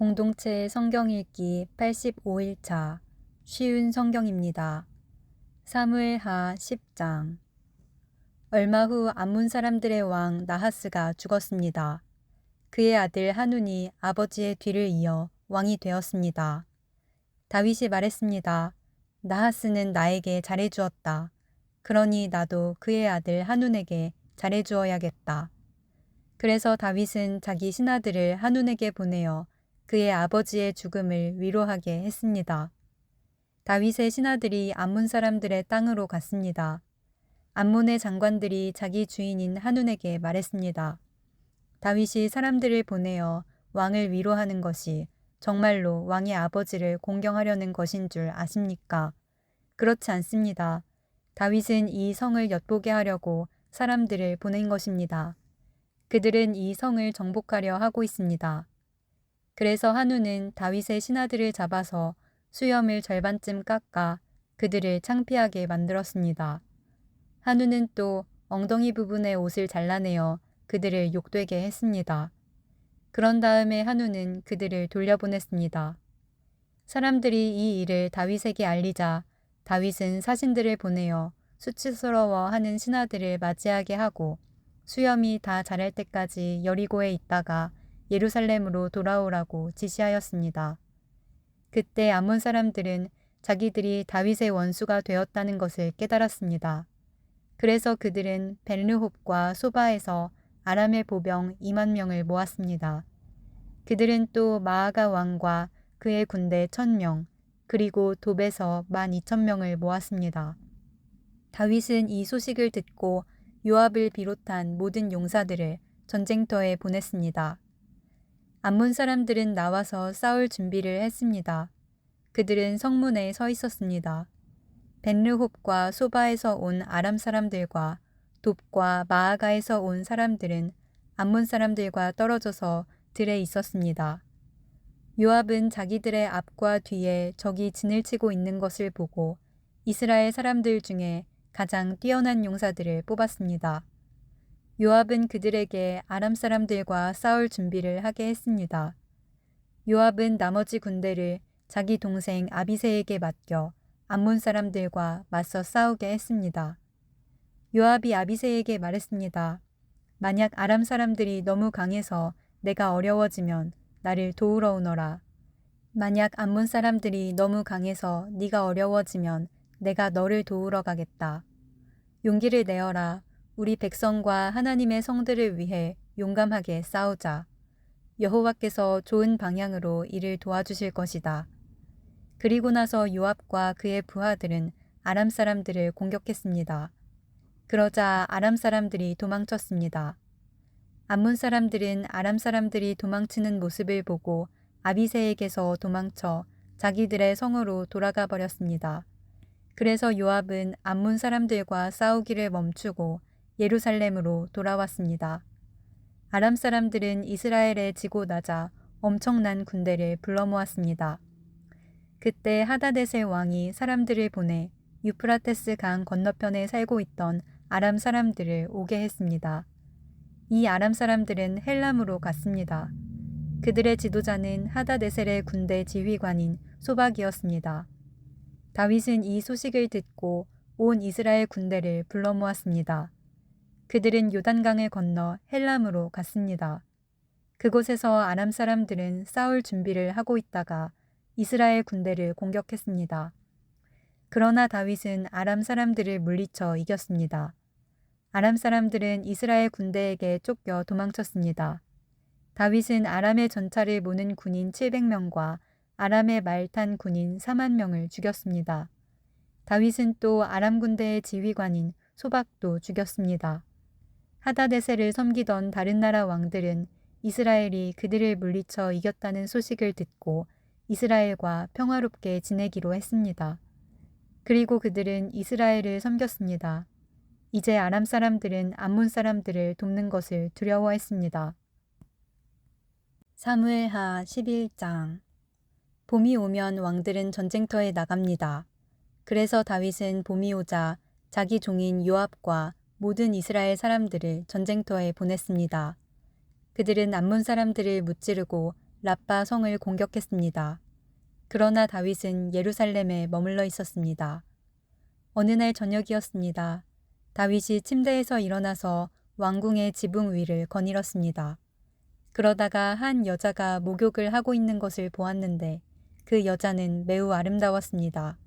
공동체 성경 읽기 85일차 쉬운 성경입니다. 사무엘하 10장. 얼마 후 암몬 사람들의 왕 나하스가 죽었습니다. 그의 아들 하눈이 아버지의 뒤를 이어 왕이 되었습니다. 다윗이 말했습니다. 나하스는 나에게 잘해주었다. 그러니 나도 그의 아들 하눈에게 잘해주어야겠다. 그래서 다윗은 자기 신하들을 하눈에게 보내어 그의 아버지의 죽음을 위로하게 했습니다. 다윗의 신하들이 암몬 사람들의 땅으로 갔습니다. 암몬의 장관들이 자기 주인인 하눈에게 말했습니다. 다윗이 사람들을 보내어 왕을 위로하는 것이 정말로 왕의 아버지를 공경하려는 것인 줄 아십니까? 그렇지 않습니다. 다윗은 이 성을 엿보게 하려고 사람들을 보낸 것입니다. 그들은 이 성을 정복하려 하고 있습니다. 그래서 한우는 다윗의 신하들을 잡아서 수염을 절반쯤 깎아 그들을 창피하게 만들었습니다. 한우는 또 엉덩이 부분의 옷을 잘라내어 그들을 욕되게 했습니다. 그런 다음에 한우는 그들을 돌려보냈습니다. 사람들이 이 일을 다윗에게 알리자 다윗은 사신들을 보내어 수치스러워하는 신하들을 맞이하게 하고 수염이 다 자랄 때까지 여리고에 있다가 예루살렘으로 돌아오라고 지시하였습니다. 그때 암몬 사람들은 자기들이 다윗의 원수가 되었다는 것을 깨달았습니다. 그래서 그들은 벤르홉과 소바에서 아람의 보병 2만 명을 모았습니다. 그들은 또 마아가 왕과 그의 군대 1,000명, 그리고 돕에서 12,000명을 모았습니다. 다윗은 이 소식을 듣고 요압을 비롯한 모든 용사들을 전쟁터에 보냈습니다. 암몬 사람들은 나와서 싸울 준비를 했습니다. 그들은 성문에 서 있었습니다. 벤르홉과 소바에서 온 아람 사람들과 돕과 마아가에서 온 사람들은 암몬 사람들과 떨어져서 들에 있었습니다. 요압은 자기들의 앞과 뒤에 적이 진을 치고 있는 것을 보고 이스라엘 사람들 중에 가장 뛰어난 용사들을 뽑았습니다. 요압은 그들에게 아람 사람들과 싸울 준비를 하게 했습니다. 요압은 나머지 군대를 자기 동생 아비새에게 맡겨 암몬 사람들과 맞서 싸우게 했습니다. 요압이 아비새에게 말했습니다. 만약 아람 사람들이 너무 강해서 내가 어려워지면 나를 도우러 오너라. 만약 암몬 사람들이 너무 강해서 네가 어려워지면 내가 너를 도우러 가겠다. 용기를 내어라. 우리 백성과 하나님의 성들을 위해 용감하게 싸우자. 여호와께서 좋은 방향으로 이를 도와주실 것이다. 그리고 나서 요압과 그의 부하들은 아람 사람들을 공격했습니다. 그러자 아람 사람들이 도망쳤습니다. 암몬 사람들은 아람 사람들이 도망치는 모습을 보고 아비새에게서 도망쳐 자기들의 성으로 돌아가 버렸습니다. 그래서 요압은 암몬 사람들과 싸우기를 멈추고 예루살렘으로 돌아왔습니다. 아람 사람들은 이스라엘에 지고 나자 엄청난 군대를 불러 모았습니다. 그때 하다데셀 왕이 사람들을 보내 유프라테스 강 건너편에 살고 있던 아람 사람들을 오게 했습니다. 이 아람 사람들은 헬람으로 갔습니다. 그들의 지도자는 하다데셀의 군대 지휘관인 소박이었습니다. 다윗은 이 소식을 듣고 온 이스라엘 군대를 불러 모았습니다. 그들은 요단강을 건너 헬람으로 갔습니다. 그곳에서 아람 사람들은 싸울 준비를 하고 있다가 이스라엘 군대를 공격했습니다. 그러나 다윗은 아람 사람들을 물리쳐 이겼습니다. 아람 사람들은 이스라엘 군대에게 쫓겨 도망쳤습니다. 다윗은 아람의 전차를 모는 군인 700명과 아람의 말 탄 군인 4만 명을 죽였습니다. 다윗은 또 아람 군대의 지휘관인 소박도 죽였습니다. 하다데셀을 섬기던 다른 나라 왕들은 이스라엘이 그들을 물리쳐 이겼다는 소식을 듣고 이스라엘과 평화롭게 지내기로 했습니다. 그리고 그들은 이스라엘을 섬겼습니다. 이제 아람 사람들은 암몬 사람들을 돕는 것을 두려워했습니다. 사무엘하 11장. 봄이 오면 왕들은 전쟁터에 나갑니다. 그래서 다윗은 봄이 오자 자기 종인 요압과 모든 이스라엘 사람들을 전쟁터에 보냈습니다. 그들은 암몬 사람들을 무찌르고 라빠 성을 공격했습니다. 그러나 다윗은 예루살렘에 머물러 있었습니다. 어느 날 저녁이었습니다. 다윗이 침대에서 일어나서 왕궁의 지붕 위를 거닐었습니다. 그러다가 한 여자가 목욕을 하고 있는 것을 보았는데 그 여자는 매우 아름다웠습니다.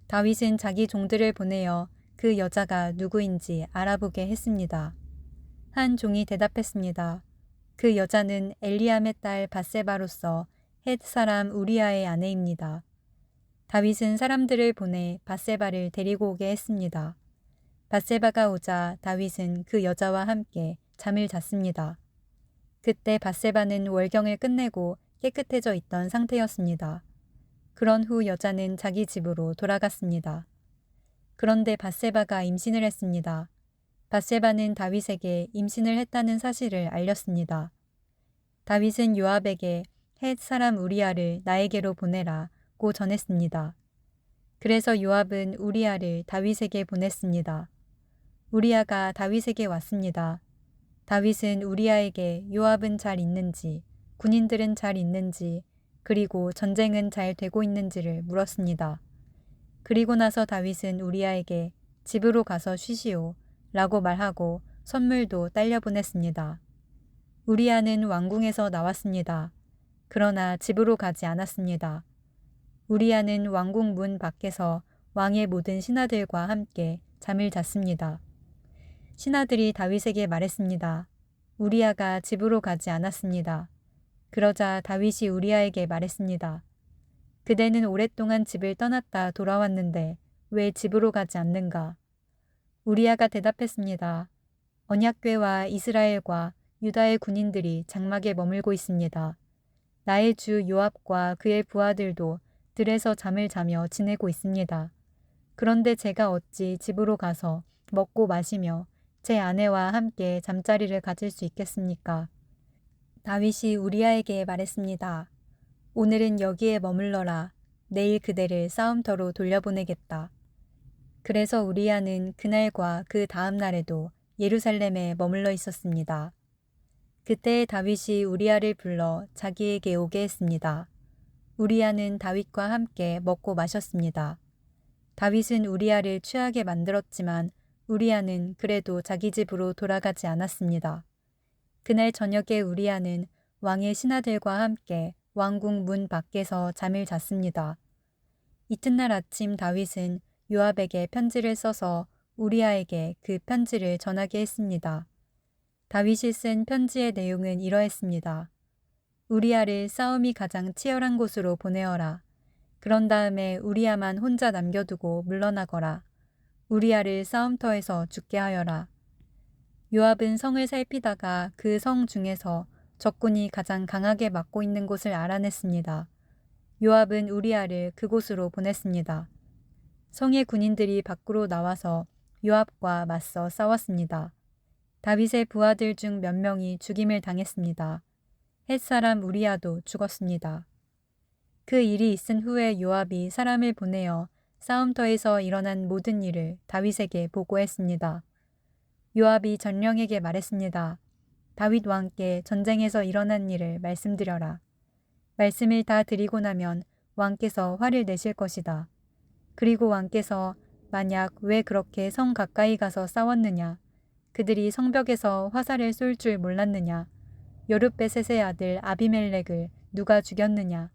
다윗은 자기 종들을 보내어 그 여자가 누구인지 알아보게 했습니다. 한 종이 대답했습니다. 그 여자는 엘리암의 딸 밧세바로서 헷 사람 우리아의 아내입니다. 다윗은 사람들을 보내 밧세바를 데리고 오게 했습니다. 밧세바가 오자 다윗은 그 여자와 함께 잠을 잤습니다. 그때 밧세바는 월경을 끝내고 깨끗해져 있던 상태였습니다. 그런 후 여자는 자기 집으로 돌아갔습니다. 그런데 밧세바가 임신을 했습니다. 밧세바는 다윗에게 임신을 했다는 사실을 알렸습니다. 다윗은 요압에게 헷 사람 우리아를 나에게로 보내라고 전했습니다. 그래서 요압은 우리아를 다윗에게 보냈습니다. 우리아가 다윗에게 왔습니다. 다윗은 우리아에게 요압은 잘 있는지, 군인들은 잘 있는지, 그리고 전쟁은 잘 되고 있는지를 물었습니다. 그리고 나서 다윗은 우리아에게 집으로 가서 쉬시오 라고 말하고 선물도 딸려 보냈습니다. 우리아는 왕궁에서 나왔습니다. 그러나 집으로 가지 않았습니다. 우리아는 왕궁 문 밖에서 왕의 모든 신하들과 함께 잠을 잤습니다. 신하들이 다윗에게 말했습니다. 우리아가 집으로 가지 않았습니다. 그러자 다윗이 우리아에게 말했습니다. 그대는 오랫동안 집을 떠났다 돌아왔는데 왜 집으로 가지 않는가? 우리아가 대답했습니다. 언약궤와 이스라엘과 유다의 군인들이 장막에 머물고 있습니다. 나의 주 요압과 그의 부하들도 들에서 잠을 자며 지내고 있습니다. 그런데 제가 어찌 집으로 가서 먹고 마시며 제 아내와 함께 잠자리를 가질 수 있겠습니까? 다윗이 우리아에게 말했습니다. 오늘은 여기에 머물러라. 내일 그대를 싸움터로 돌려보내겠다. 그래서 우리아는 그날과 그 다음 날에도 예루살렘에 머물러 있었습니다. 그때 다윗이 우리아를 불러 자기에게 오게 했습니다. 우리아는 다윗과 함께 먹고 마셨습니다. 다윗은 우리아를 취하게 만들었지만 우리아는 그래도 자기 집으로 돌아가지 않았습니다. 그날 저녁에 우리아는 왕의 신하들과 함께 왕궁 문 밖에서 잠을 잤습니다. 이튿날 아침 다윗은 요압에게 편지를 써서 우리아에게 그 편지를 전하게 했습니다. 다윗이 쓴 편지의 내용은 이러했습니다. 우리아를 싸움이 가장 치열한 곳으로 보내어라. 그런 다음에 우리아만 혼자 남겨두고 물러나거라. 우리아를 싸움터에서 죽게 하여라. 요압은 성을 살피다가 그 성 중에서 적군이 가장 강하게 막고 있는 곳을 알아냈습니다. 요압은 우리아를 그곳으로 보냈습니다. 성의 군인들이 밖으로 나와서 요압과 맞서 싸웠습니다. 다윗의 부하들 중 몇 명이 죽임을 당했습니다. 헷사람 우리아도 죽었습니다. 그 일이 있은 후에 요압이 사람을 보내어 싸움터에서 일어난 모든 일을 다윗에게 보고했습니다. 요압이 전령에게 말했습니다. 다윗 왕께 전쟁에서 일어난 일을 말씀드려라. 말씀을 다 드리고 나면 왕께서 화를 내실 것이다. 그리고 왕께서 만약 왜 그렇게 성 가까이 가서 싸웠느냐, 그들이 성벽에서 화살을 쏠 줄 몰랐느냐, 여룻베셋의 아들 아비멜렉을 누가 죽였느냐,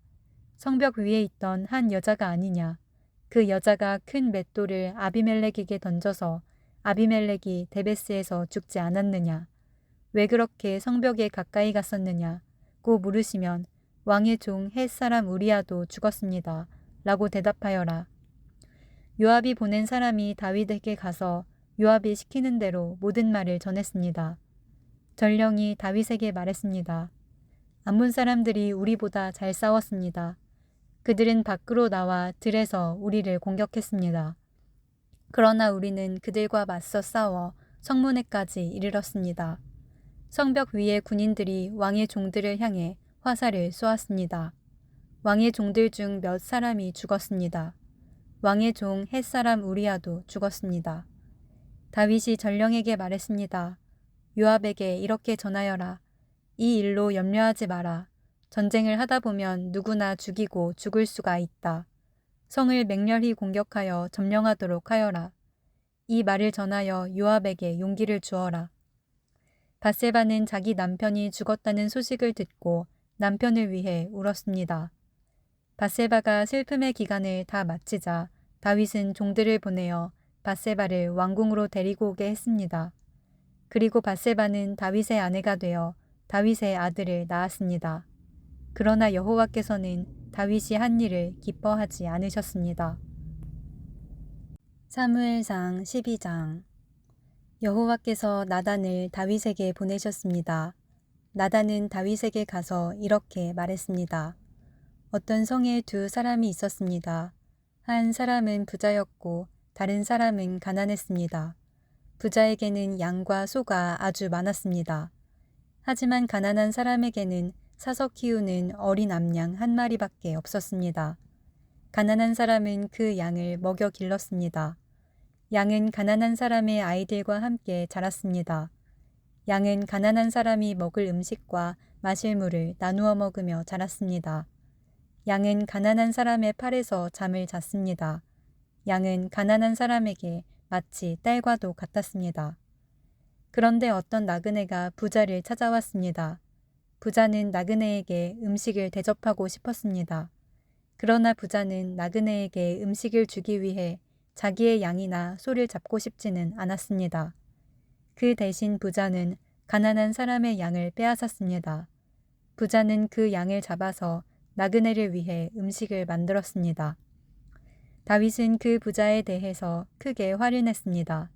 성벽 위에 있던 한 여자가 아니냐, 그 여자가 큰 맷돌을 아비멜렉에게 던져서 아비멜렉이 데베스에서 죽지 않았느냐, 왜 그렇게 성벽에 가까이 갔었느냐고 물으시면 왕의 종 헷 사람 우리아도 죽었습니다. 라고 대답하여라. 요압이 보낸 사람이 다윗에게 가서 요압이 시키는 대로 모든 말을 전했습니다. 전령이 다윗에게 말했습니다. 암몬 사람들이 우리보다 잘 싸웠습니다. 그들은 밖으로 나와 들에서 우리를 공격했습니다. 그러나 우리는 그들과 맞서 싸워 성문에까지 이르렀습니다. 성벽 위에 군인들이 왕의 종들을 향해 화살을 쏘았습니다. 왕의 종들 중 몇 사람이 죽었습니다. 왕의 종 헷 사람 우리아도 죽었습니다. 다윗이 전령에게 말했습니다. 요압에게 이렇게 전하여라. 이 일로 염려하지 마라. 전쟁을 하다 보면 누구나 죽이고 죽을 수가 있다. 성을 맹렬히 공격하여 점령하도록 하여라. 이 말을 전하여 요압에게 용기를 주어라. 밧세바는 자기 남편이 죽었다는 소식을 듣고 남편을 위해 울었습니다. 밧세바가 슬픔의 기간을 다 마치자 다윗은 종들을 보내어 밧세바를 왕궁으로 데리고 오게 했습니다. 그리고 밧세바는 다윗의 아내가 되어 다윗의 아들을 낳았습니다. 그러나 여호와께서는 다윗이 한 일을 기뻐하지 않으셨습니다. 사무엘상 12장. 여호와께서 나단을 다윗에게 보내셨습니다. 나단은 다윗에게 가서 이렇게 말했습니다. 어떤 성에 두 사람이 있었습니다. 한 사람은 부자였고 다른 사람은 가난했습니다. 부자에게는 양과 소가 아주 많았습니다. 하지만 가난한 사람에게는 사서 키우는 어린 암양 한 마리밖에 없었습니다. 가난한 사람은 그 양을 먹여 길렀습니다. 양은 가난한 사람의 아이들과 함께 자랐습니다. 양은 가난한 사람이 먹을 음식과 마실 물을 나누어 먹으며 자랐습니다. 양은 가난한 사람의 팔에서 잠을 잤습니다. 양은 가난한 사람에게 마치 딸과도 같았습니다. 그런데 어떤 나그네가 부자를 찾아왔습니다. 부자는 나그네에게 음식을 대접하고 싶었습니다. 그러나 부자는 나그네에게 음식을 주기 위해 자기의 양이나 소를 잡고 싶지는 않았습니다. 그 대신 부자는 가난한 사람의 양을 빼앗았습니다. 부자는 그 양을 잡아서 나그네를 위해 음식을 만들었습니다. 다윗은 그 부자에 대해서 크게 화를 냈습니다.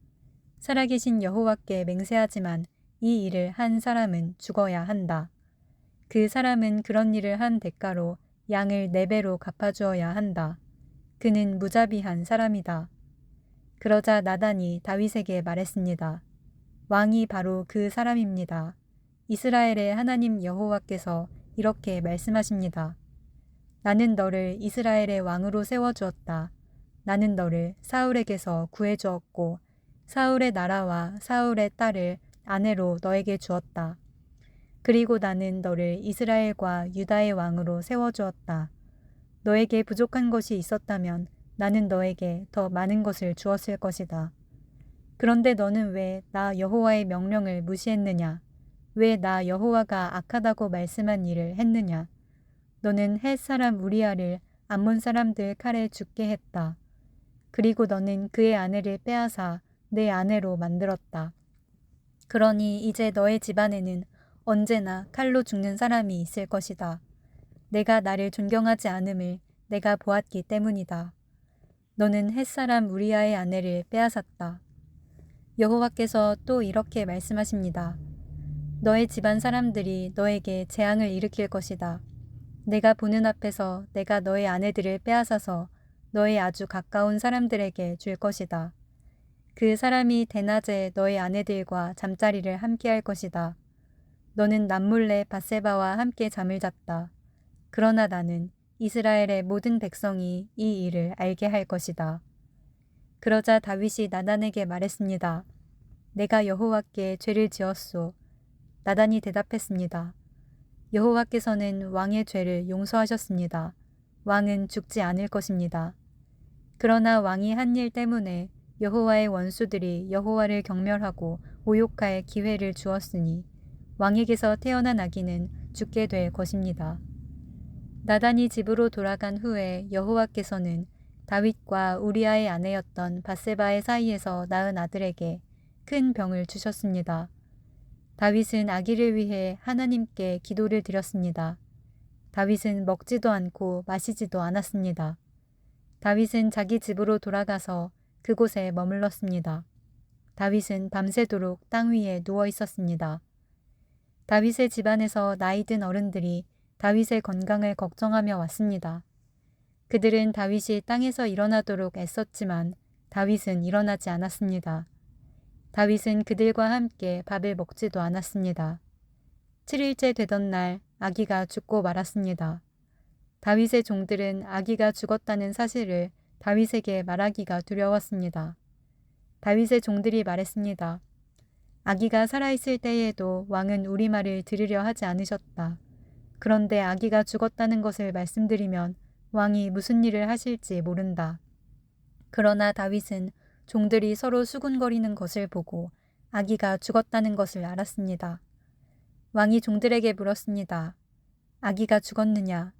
살아계신 여호와께 맹세하지만 이 일을 한 사람은 죽어야 한다. 그 사람은 그런 일을 한 대가로 양을 4배로 갚아주어야 한다. 그는 무자비한 사람이다. 그러자 나단이 다윗에게 말했습니다. 왕이 바로 그 사람입니다. 이스라엘의 하나님 여호와께서 이렇게 말씀하십니다. 나는 너를 이스라엘의 왕으로 세워주었다. 나는 너를 사울에게서 구해주었고 사울의 나라와 사울의 딸을 아내로 너에게 주었다. 그리고 나는 너를 이스라엘과 유다의 왕으로 세워주었다. 너에게 부족한 것이 있었다면 나는 너에게 더 많은 것을 주었을 것이다. 그런데 너는 왜 나 여호와의 명령을 무시했느냐? 왜 나 여호와가 악하다고 말씀한 일을 했느냐? 너는 헷 사람 우리아를 암몬 사람들 칼에 죽게 했다. 그리고 너는 그의 아내를 빼앗아 내 아내로 만들었다. 그러니 이제 너의 집안에는 언제나 칼로 죽는 사람이 있을 것이다. 내가 나를 존경하지 않음을 내가 보았기 때문이다. 너는 헷사람 우리아의 아내를 빼앗았다. 여호와께서 또 이렇게 말씀하십니다. 너의 집안 사람들이 너에게 재앙을 일으킬 것이다. 내가 보는 앞에서 내가 너의 아내들을 빼앗아서 너의 아주 가까운 사람들에게 줄 것이다. 그 사람이 대낮에 너의 아내들과 잠자리를 함께 할 것이다. 너는 남몰래 밧세바와 함께 잠을 잤다. 그러나 나는 이스라엘의 모든 백성이 이 일을 알게 할 것이다. 그러자 다윗이 나단에게 말했습니다. 내가 여호와께 죄를 지었소. 나단이 대답했습니다. 여호와께서는 왕의 죄를 용서하셨습니다. 왕은 죽지 않을 것입니다. 그러나 왕이 한 일 때문에 여호와의 원수들이 여호와를 경멸하고 모욕할 기회를 주었으니 왕에게서 태어난 아기는 죽게 될 것입니다. 나단이 집으로 돌아간 후에 여호와께서는 다윗과 우리아의 아내였던 밧세바의 사이에서 낳은 아들에게 큰 병을 주셨습니다. 다윗은 아기를 위해 하나님께 기도를 드렸습니다. 다윗은 먹지도 않고 마시지도 않았습니다. 다윗은 자기 집으로 돌아가서 그곳에 머물렀습니다. 다윗은 밤새도록 땅 위에 누워 있었습니다. 다윗의 집안에서 나이 든 어른들이 다윗의 건강을 걱정하며 왔습니다. 그들은 다윗이 땅에서 일어나도록 애썼지만 다윗은 일어나지 않았습니다. 다윗은 그들과 함께 밥을 먹지도 않았습니다. 7일째 되던 날 아기가 죽고 말았습니다. 다윗의 종들은 아기가 죽었다는 사실을 다윗에게 말하기가 두려웠습니다. 다윗의 종들이 말했습니다. 아기가 살아있을 때에도 왕은 우리 말을 들으려 하지 않으셨다. 그런데 아기가 죽었다는 것을 말씀드리면 왕이 무슨 일을 하실지 모른다. 그러나 다윗은 종들이 서로 수군거리는 것을 보고 아기가 죽었다는 것을 알았습니다. 왕이 종들에게 물었습니다. 아기가 죽었느냐?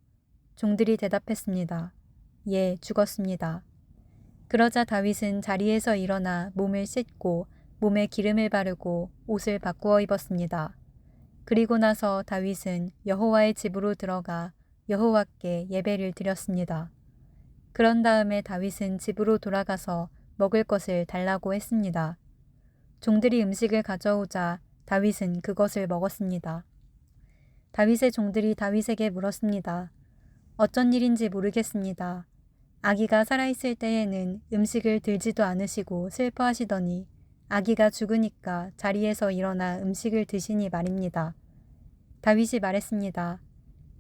종들이 대답했습니다. 예, 죽었습니다. 그러자 다윗은 자리에서 일어나 몸을 씻고 몸에 기름을 바르고 옷을 바꾸어 입었습니다. 그리고 나서 다윗은 여호와의 집으로 들어가 여호와께 예배를 드렸습니다. 그런 다음에 다윗은 집으로 돌아가서 먹을 것을 달라고 했습니다. 종들이 음식을 가져오자 다윗은 그것을 먹었습니다. 다윗의 종들이 다윗에게 물었습니다. 어쩐 일인지 모르겠습니다. 아기가 살아있을 때에는 음식을 들지도 않으시고 슬퍼하시더니 아기가 죽으니까 자리에서 일어나 음식을 드시니 말입니다. 다윗이 말했습니다.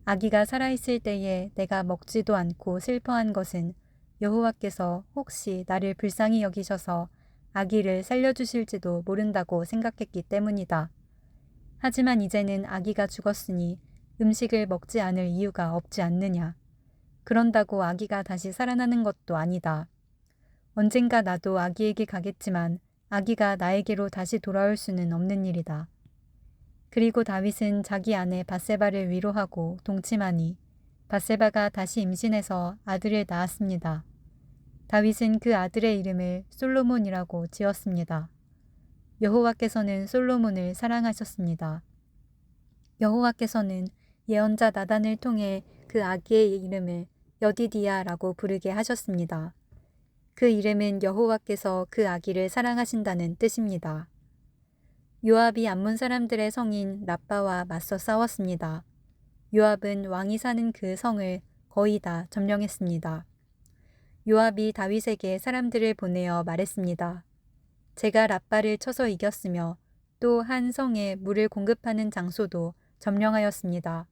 아기가 살아있을 때에 내가 먹지도 않고 슬퍼한 것은 여호와께서 혹시 나를 불쌍히 여기셔서 아기를 살려주실지도 모른다고 생각했기 때문이다. 하지만 이제는 아기가 죽었으니 음식을 먹지 않을 이유가 없지 않느냐. 그런다고 아기가 다시 살아나는 것도 아니다. 언젠가 나도 아기에게 가겠지만 아기가 나에게로 다시 돌아올 수는 없는 일이다. 그리고 다윗은 자기 아내 밧세바를 위로하고 동침하니 밧세바가 다시 임신해서 아들을 낳았습니다. 다윗은 그 아들의 이름을 솔로몬이라고 지었습니다. 여호와께서는 솔로몬을 사랑하셨습니다. 여호와께서는 예언자 나단을 통해 그 아기의 이름을 여디디야라고 부르게 하셨습니다. 그 이름은 여호와께서 그 아기를 사랑하신다는 뜻입니다. 요압이 암몬 사람들의 성인 라빠와 맞서 싸웠습니다. 요압은 왕이 사는 그 성을 거의 다 점령했습니다. 요압이 다윗에게 사람들을 보내어 말했습니다. 제가 라빠를 쳐서 이겼으며 또 한 성에 물을 공급하는 장소도 점령하였습니다.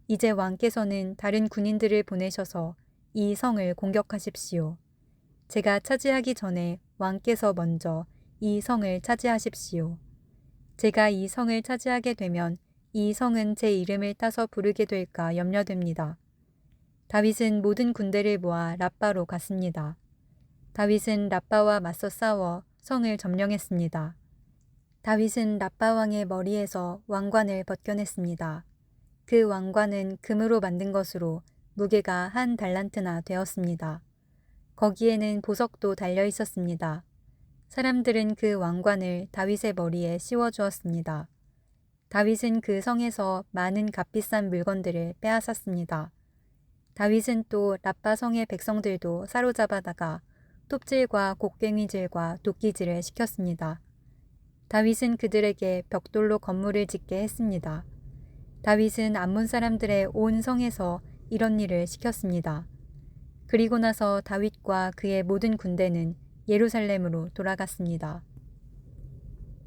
이제 왕께서는 다른 군인들을 보내셔서 이 성을 공격하십시오. 제가 차지하기 전에 왕께서 먼저 이 성을 차지하십시오. 제가 이 성을 차지하게 되면 이 성은 제 이름을 따서 부르게 될까 염려됩니다. 다윗은 모든 군대를 모아 라빠로 갔습니다. 다윗은 라빠와 맞서 싸워 성을 점령했습니다. 다윗은 라빠 왕의 머리에서 왕관을 벗겨냈습니다. 그 왕관은 금으로 만든 것으로 무게가 한 달란트나 되었습니다. 거기에는 보석도 달려 있었습니다. 사람들은 그 왕관을 다윗의 머리에 씌워주었습니다. 다윗은 그 성에서 많은 값비싼 물건들을 빼앗았습니다. 다윗은 또 라빠 성의 백성들도 사로잡아다가 톱질과 곡괭이질과 도끼질을 시켰습니다. 다윗은 그들에게 벽돌로 건물을 짓게 했습니다. 다윗은 암몬 사람들의 온 성에서 이런 일을 시켰습니다. 그리고 나서 다윗과 그의 모든 군대는 예루살렘으로 돌아갔습니다.